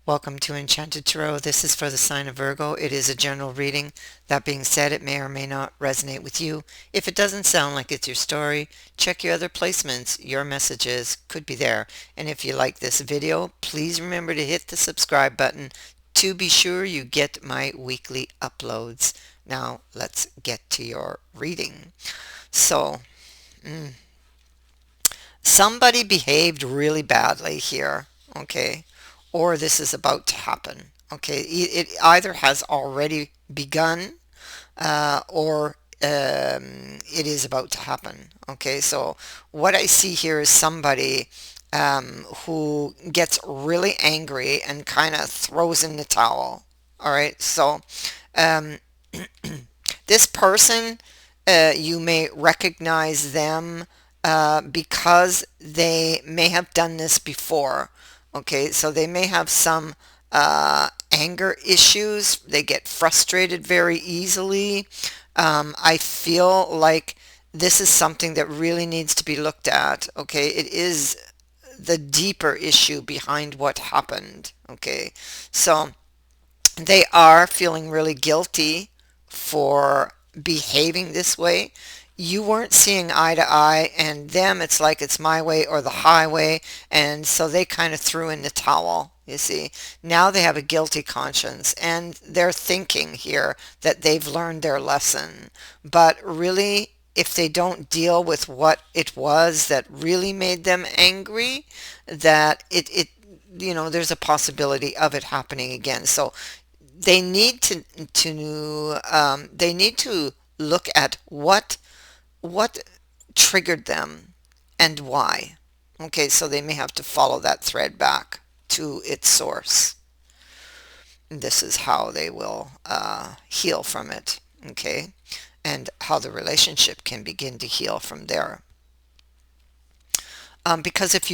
Welcome to Enchanted Tarot. This is for the sign of Virgo. It is a general reading. That being said, it may or may not resonate with you. If it doesn't sound like it's your story, check your other placements. Your messages could be there. And if you like this video, please remember to hit the subscribe button to be sure you get my weekly uploads. Now, let's get to your reading. So, somebody behaved really badly here, okay? Or this is about to happen, okay? It either has already begun or it is about to happen, okay? So what I see here is somebody who gets really angry and kind of throws in the towel, all right? So um, this person, you may recognize them because they may have done this before. Okay, so they may have some anger issues. They get frustrated very easily. I feel like this is something that really needs to be looked at. Okay, it is the deeper issue behind what happened. Okay, so they are feeling really guilty for behaving this way. You weren't seeing eye to eye, and them, it's like it's my way or the highway, and so they kind of threw in the towel. You see, now they have a guilty conscience, and they're thinking here that they've learned their lesson. But really, if they don't deal with what it was that really made them angry, that there's a possibility of it happening again. So they need to look at what triggered them and why. Okay, so they may have to follow that thread back to its source. This is how they will heal from it. Okay, and how the relationship can begin to heal from there. Because if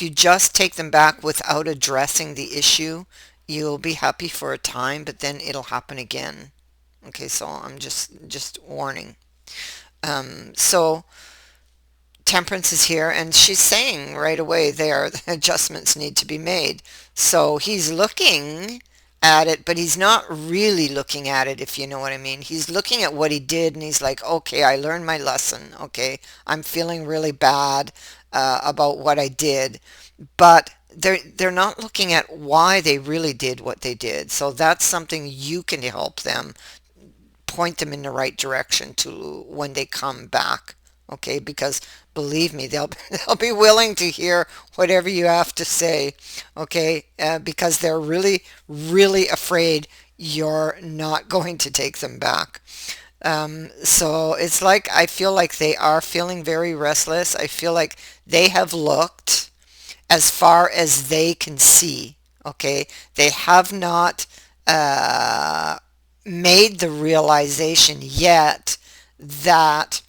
you just take them back without addressing the issue, you'll be happy for a time, but then it'll happen again. Okay, so I'm just warning. So Temperance is here, and she's saying right away there adjustments need to be made. So he's looking at it, but he's not really looking at it, if you know what I mean. He's looking at what he did, and he's like, okay, I learned my lesson. Okay, I'm feeling really bad about what I did, but they're not looking at why they really did what they did. So that's something you can help them, point them in the right direction to when they come back. Okay, because believe me, they'll they'll be willing to hear whatever you have to say. Okay, because they're really afraid you're not going to take them back. So it's like I feel like they are feeling very restless. I feel like they have looked as far as they can see. Okay, they have not made the realization yet that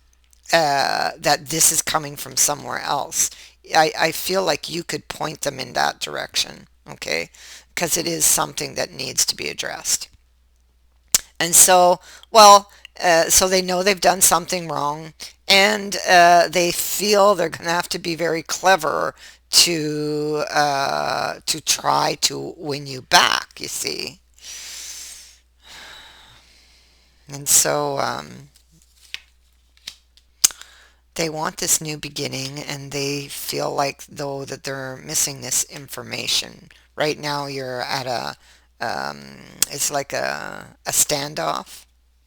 that this is coming from somewhere else. I feel like you could point them in that direction, okay? Because it is something that needs to be addressed. And so, well, so they know they've done something wrong, and they feel they're going to have to be very clever to try to win you back, you see. And so they want this new beginning, and they feel like though that they're missing this information. Right now you're at it's like a standoff,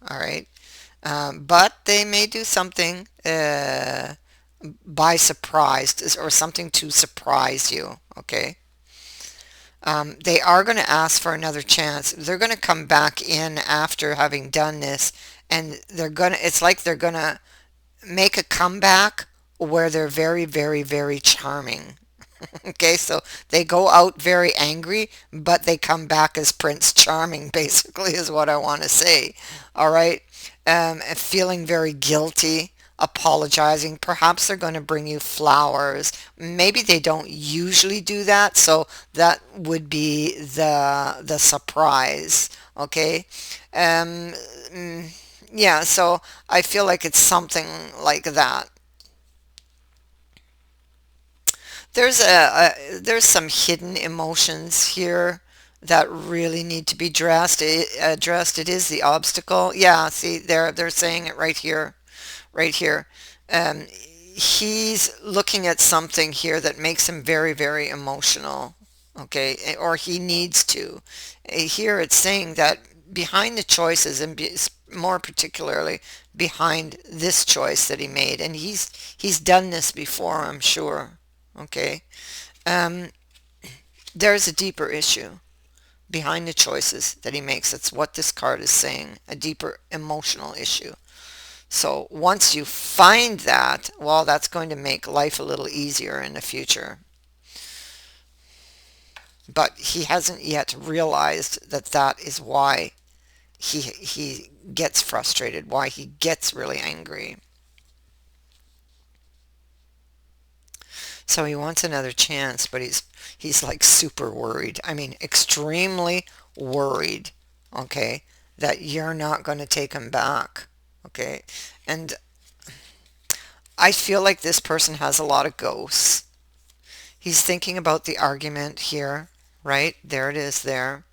all right? But they may do something by surprise or something to surprise you, okay? They are going to ask for another chance. They're going to come back in after having done this, and it's like they're going to make a comeback where they're very charming. Okay, so they go out very angry, but they come back as Prince Charming, basically, is what I want to say. All right, feeling very guilty, apologizing. Perhaps they're going to bring you flowers. Maybe they don't usually do that, so that would be the surprise. Okay, um, yeah, so I feel like it's something like that. There's some hidden emotions here that really need to be addressed. It is the obstacle. Yeah, see, they're saying it right here, right here. Um, he's looking at something here that makes him very, very emotional. Okay, or he needs to. Here it's saying that behind the choices, and more particularly behind this choice that he made, and he's done this before, I'm sure. Okay, um, there's a deeper issue behind the choices that he makes. That's what this card is saying, a deeper emotional issue. So once you find that, well, that's going to make life a little easier in the future. But he hasn't yet realized that that is why he gets frustrated, why he gets really angry. So he wants another chance, but he's like super worried. I mean, extremely worried, okay, that you're not going to take him back, okay? And I feel like this person has a lot of ghosts. He's thinking about the argument here, right? There it is there.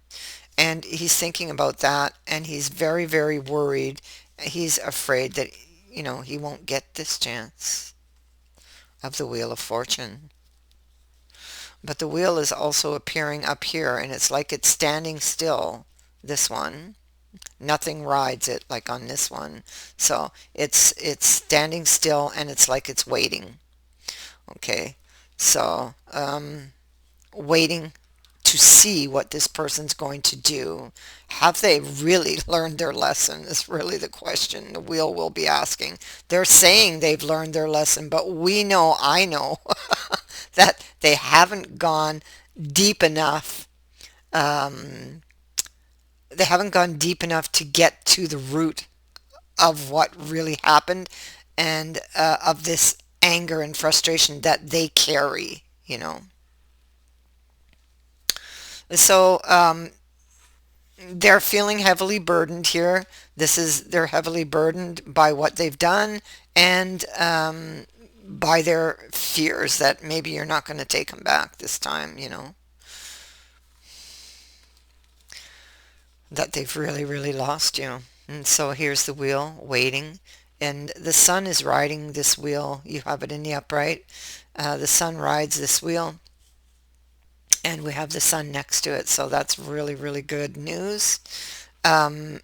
And he's thinking about that, and he's very, very worried. He's afraid that, he won't get this chance of the Wheel of Fortune. But the wheel is also appearing up here, and it's like it's standing still, this one. Nothing rides it like on this one. So it's standing still, and it's like it's waiting. Okay. So, waiting to see what this person's going to do. Have they really learned their lesson is really the question the wheel will be asking. They're saying they've learned their lesson, but I know, that they haven't gone deep enough. Um, they haven't gone deep enough to get to the root of what really happened, and of this anger and frustration that they carry. So, they're feeling heavily burdened here. They're heavily burdened by what they've done, and by their fears that maybe you're not going to take them back this time, that they've really, really lost you. And so here's the wheel waiting, and the sun is riding this wheel. You have it in the upright. The sun rides this wheel, and we have the sun next to it. So that's really, really good news. Um,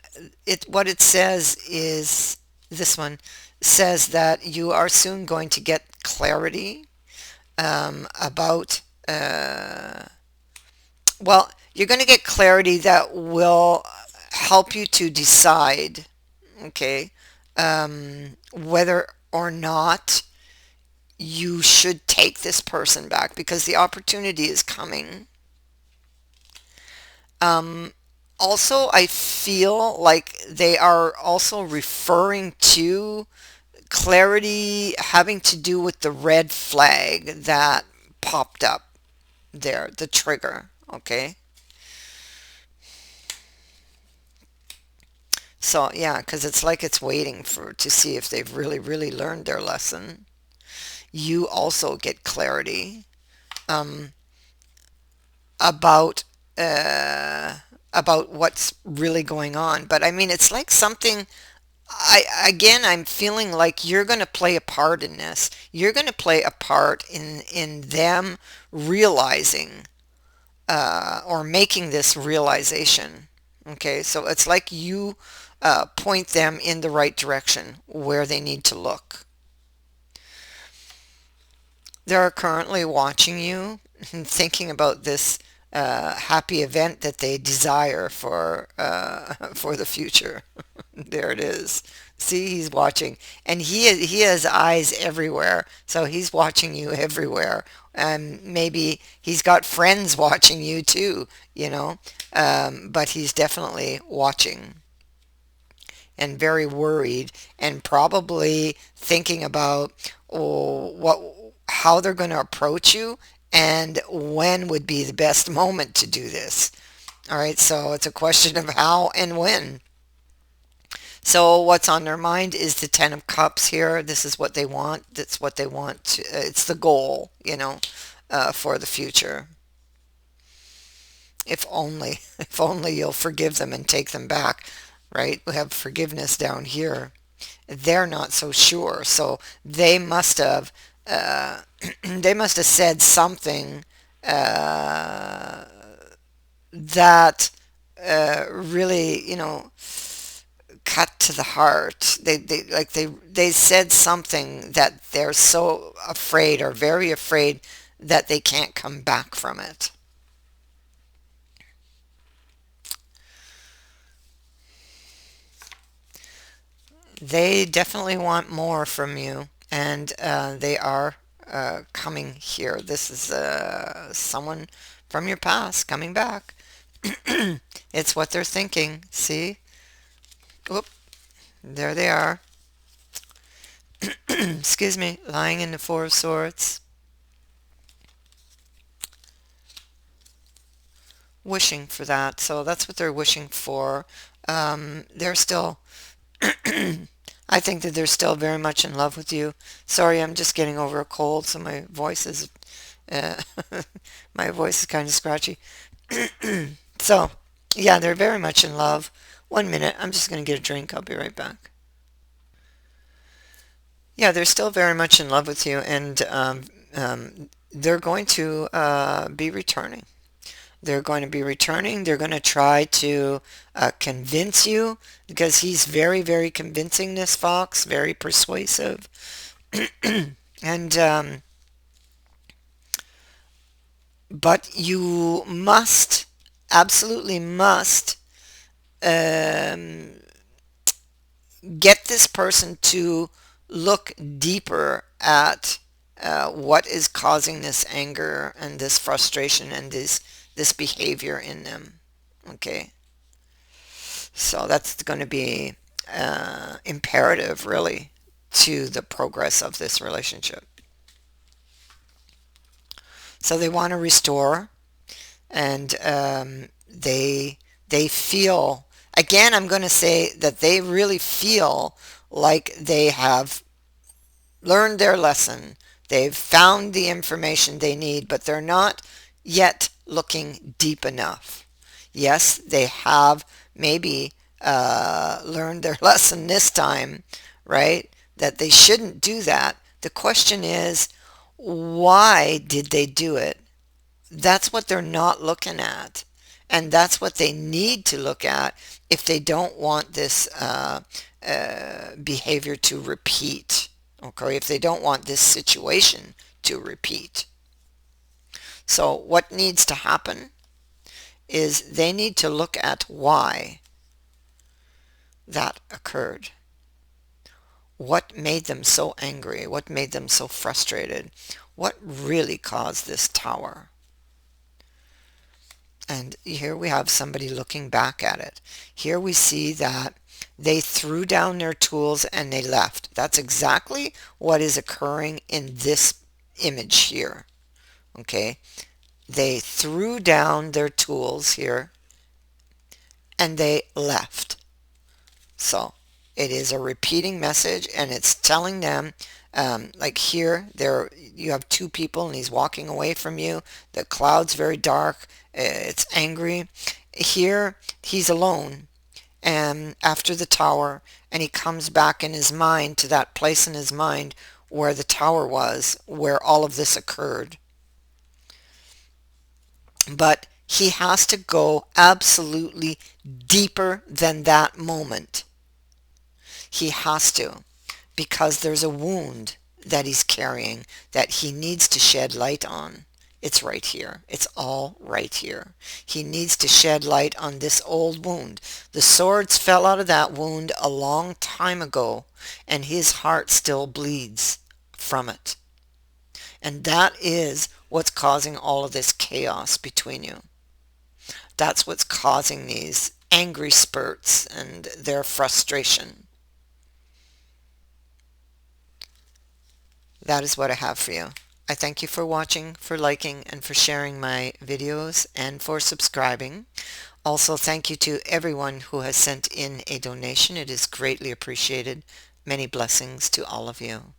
what it says is, this one says that you are soon going to get clarity, about, well, you're going to get clarity that will help you to decide, okay, whether or not you should take this person back, because the opportunity is coming. Um, Also, I feel like they are also referring to clarity having to do with the red flag that popped up there, the trigger. Okay. So yeah, because it's like it's waiting for to see if they've really, really learned their lesson. You also get clarity, um, about uh, about what's really going on. But I mean, it's like something. I'm feeling like you're going to play a part in this. You're going to play a part in them realizing, or making this realization. Okay, so it's like you, point them in the right direction where they need to look. They're currently watching you and thinking about this, happy event that they desire for, for the future. There it is. See, he's watching, and he has eyes everywhere. So he's watching you everywhere. And maybe he's got friends watching you too. But he's definitely watching, and very worried, and probably thinking about, how they're going to approach you, and when would be the best moment to do this. All right, so it's a question of how and when. So what's on their mind is the Ten of Cups here. This is what they want. That's what they want. It's the goal, for the future. If only, if only you'll forgive them and take them back, right? We have forgiveness down here. They're not so sure, so they must have, uh, they must have said something uh, that really, cut to the heart. They said something that they're so afraid or very afraid that they can't come back from it. They definitely want more from you, and they are coming here. This is someone from your past coming back. It's what they're thinking. See? Oop, there they are. Excuse me, lying in the Four of Swords, wishing for that. So that's what they're wishing for. They're still, I think that they're still very much in love with you. Sorry, I'm just getting over a cold, so my voice is, uh, my voice is kind of scratchy. So, yeah, they're very much in love. 1 minute, I'm just going to get a drink. I'll be right back. Yeah, they're still very much in love with you, and they're going to be returning. They're going to be returning. They're going to try to convince you because he's very, very convincing, this fox, very persuasive. And but you must, absolutely must, um, get this person to look deeper at what is causing this anger and this frustration and this behavior in them. Okay, so that's going to be imperative, really, to the progress of this relationship. So they want to restore, and they feel, again, I'm going to say that they really feel like they have learned their lesson. They've found the information they need, but they're not yet looking deep enough. Yes, they have maybe learned their lesson this time, right? That they shouldn't do that. The question is, why did they do it? That's what they're not looking at. And that's what they need to look at if they don't want this behavior to repeat. Okay, if they don't want this situation to repeat. So what needs to happen is they need to look at why that occurred. What made them so angry? What made them so frustrated? What really caused this tower? And here we have somebody looking back at it. Here we see that they threw down their tools and they left. That's exactly what is occurring in this image here. Okay, they threw down their tools here and they left. So it is a repeating message, and it's telling them, like here, there you have two people, and he's walking away from you. The cloud's very dark. It's angry. Here, he's alone, and after the tower, and he comes back in his mind to that place in his mind where the tower was, where all of this occurred. But he has to go absolutely deeper than that moment. He has to, because there's a wound that he's carrying that he needs to shed light on. It's right here. It's all right here. He needs to shed light on this old wound. The swords fell out of that wound a long time ago, and his heart still bleeds from it. And that is what's causing all of this chaos between you. That's what's causing these angry spurts and their frustration. That is what I have for you. I thank you for watching, for liking, and for sharing my videos, and for subscribing. Also, thank you to everyone who has sent in a donation. It is greatly appreciated. Many blessings to all of you.